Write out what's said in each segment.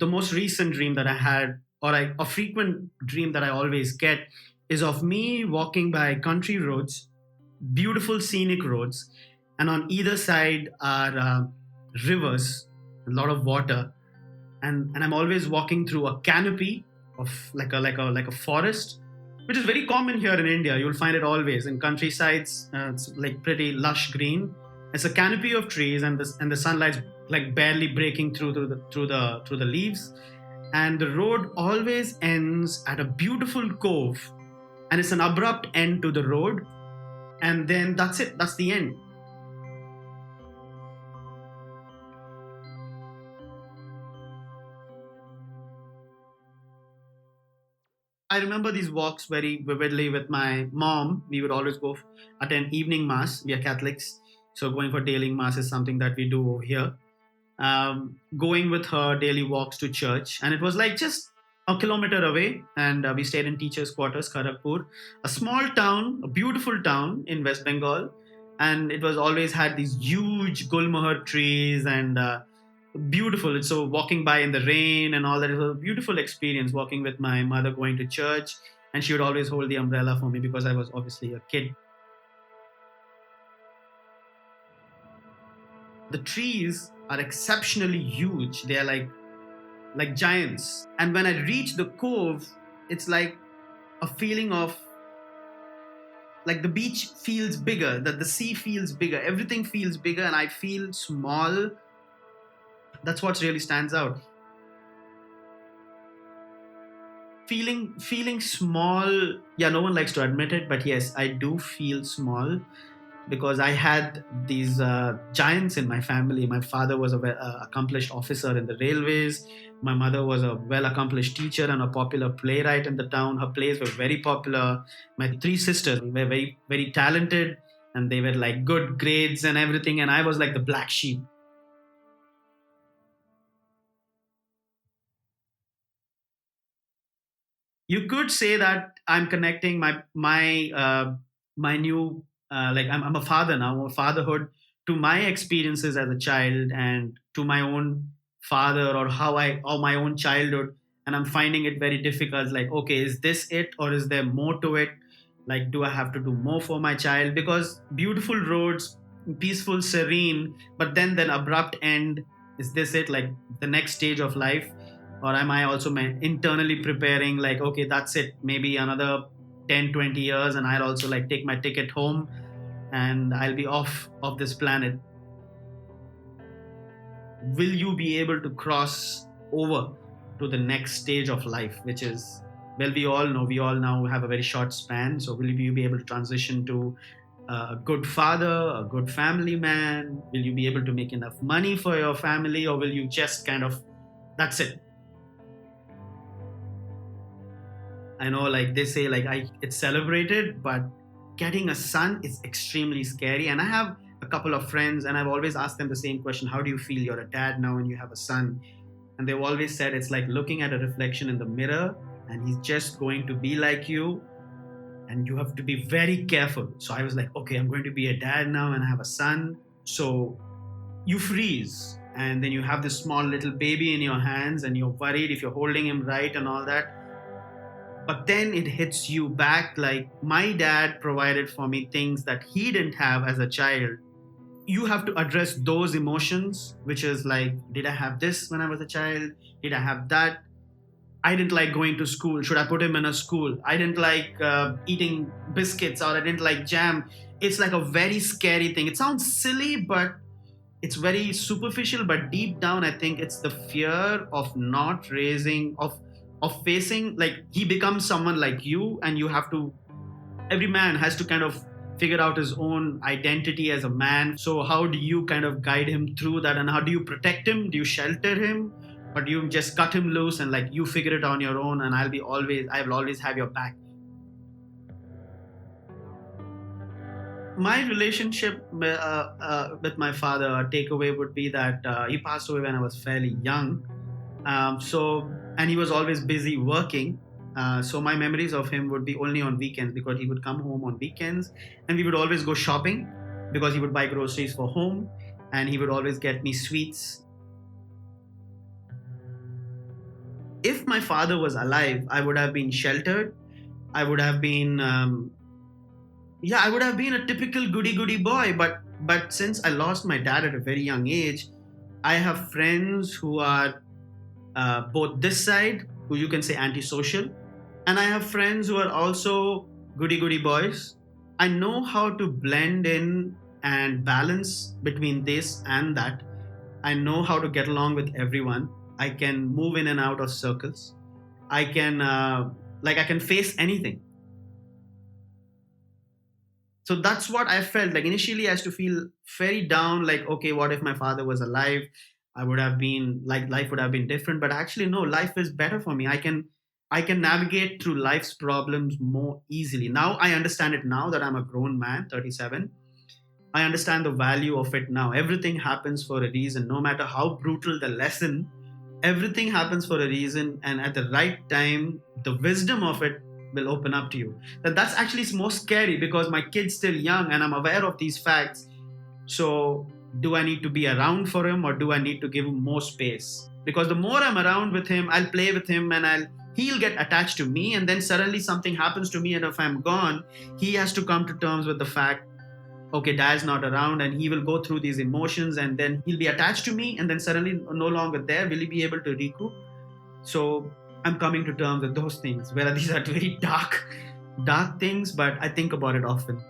the most recent dream that I had, a frequent dream that I always get, is of me walking by country roads, beautiful scenic roads, and on either side are rivers, a lot of water, and I'm always walking through a canopy of like a forest, which is very common here in India. You'll find it always in countrysides. It's like pretty lush green. It's a canopy of trees, and the sunlight's like barely breaking through the leaves, and the road always ends at a beautiful cove, and it's an abrupt end to the road, and then that's it. That's the end. I remember these walks very vividly with my mom. We would always go attend evening mass. We are Catholics, so going for daily mass is something that we do over here. Going with her daily walks to church, and it was like just a kilometer away. And we stayed in teachers' quarters, Kharagpur, a small town, a beautiful town in West Bengal, and it was always had these huge gulmohar trees and beautiful. So walking by in the rain and all that, it was a beautiful experience walking with my mother going to church, and she would always hold the umbrella for me because I was obviously a kid. The trees are exceptionally huge. They are like giants. And when I reach the cove, it's like a feeling of like the beach feels bigger, that the sea feels bigger, everything feels bigger, and I feel small. That's what really stands out. Feeling small. Yeah, no one likes to admit it, but yes, I do feel small because I had these giants in my family. My father was a accomplished officer in the railways. My mother was a well accomplished teacher and a popular playwright in the town. Her plays were very popular. My three sisters were very, very talented, and they were like good grades and everything. And I was like the black sheep. You could say that I'm connecting my new I'm a father now, fatherhood, to my experiences as a child and to my own father, or my own childhood. And I'm finding it very difficult, like, okay, is this it, or is there more to it? Like, do I have to do more for my child? Because beautiful roads, peaceful, serene, but then abrupt end. Is this it, like the next stage of life? Or am I also internally preparing, like, okay, that's it, maybe another 10, 20 years, and I'll also like take my ticket home, and I'll be off of this planet? Will you be able to cross over to the next stage of life, which is, well, we all now have a very short span. So will you be able to transition to a good father, a good family man? Will you be able to make enough money for your family, or will you just kind of, that's it? I know, like they say, like it's celebrated, but getting a son is extremely scary. And I have a couple of friends, and I've always asked them the same question: how do you feel? You're a dad now, and you have a son. And they've always said it's like looking at a reflection in the mirror, and he's just going to be like you, and you have to be very careful. So I was like, okay, I'm going to be a dad now, and I have a son. So you freeze, and then you have this small little baby in your hands, and you're worried if you're holding him right and all that. But then it hits you back, like my dad provided for me things that he didn't have as a child. You have to address those emotions, which is like, did I have this when I was a child? Did I have that? I didn't like going to school. Should I put him in a school? I didn't like eating biscuits, or I didn't like jam. It's like a very scary thing. It sounds silly, but it's very superficial. But deep down, I think it's the fear of not raising, of facing, like he becomes someone like you, and you have to, every man has to kind of figure out his own identity as a man. So how do you kind of guide him through that, and how do you protect him? Do you shelter him, or do you just cut him loose and like you figure it on your own, and I will always have your back? My relationship with my father, a takeaway would be that he passed away when I was fairly young. And he was always busy working. So my memories of him would be only on weekends, because he would come home on weekends, and we would always go shopping because he would buy groceries for home, and he would always get me sweets. if my father was alive, I would have been sheltered. I would have been, I would have been a typical goody goody boy. But since I lost my dad at a very young age, I have friends who are both this side, who you can say antisocial, and I have friends who are also goody goody boys. I know how to blend in and balance between this and that. I know how to get along with everyone. I can move in and out of circles. I can I can face anything. So that's what I felt like initially. I used to feel very down, like, okay, what if my father was alive? I would have been like, life would have been different. But actually, no, life is better for me. I can navigate through life's problems more easily. Now I understand it, now that I'm a grown man, 37. I understand the value of it now. Everything happens for a reason. No matter how brutal the lesson, everything happens for a reason. And at the right time, the wisdom of it will open up to you. That's actually more scary because my kid's still young and I'm aware of these facts. So do I need to be around for him, or do I need to give him more space? Because the more I'm around with him, I'll play with him and he'll get attached to me, and then suddenly something happens to me, and if I'm gone, he has to come to terms with the fact, okay, dad's not around, and he will go through these emotions, and then he'll be attached to me, and then suddenly no longer there, will he be able to recoup? So I'm coming to terms with those things, where these are very dark things, but I think about it often.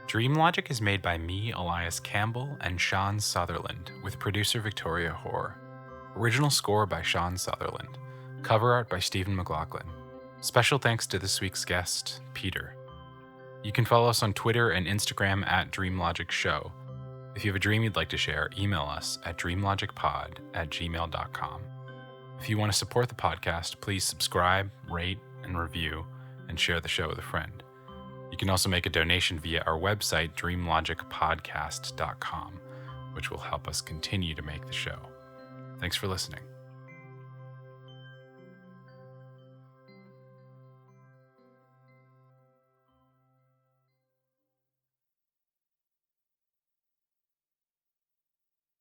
Dream Logic is made by me, Elias Campbell, and Sean Sutherland, with producer Victoria Hoare. Original score by Sean Sutherland. Cover art by Stephen McLaughlin. Special thanks to this week's guest, Peter. You can follow us on Twitter and Instagram at DreamLogicShow. If you have a dream you'd like to share, email us at dreamlogicpod@gmail.com. If you want to support the podcast, please subscribe, rate, and review, and share the show with a friend. You can also make a donation via our website, dreamlogicpodcast.com, which will help us continue to make the show. Thanks for listening.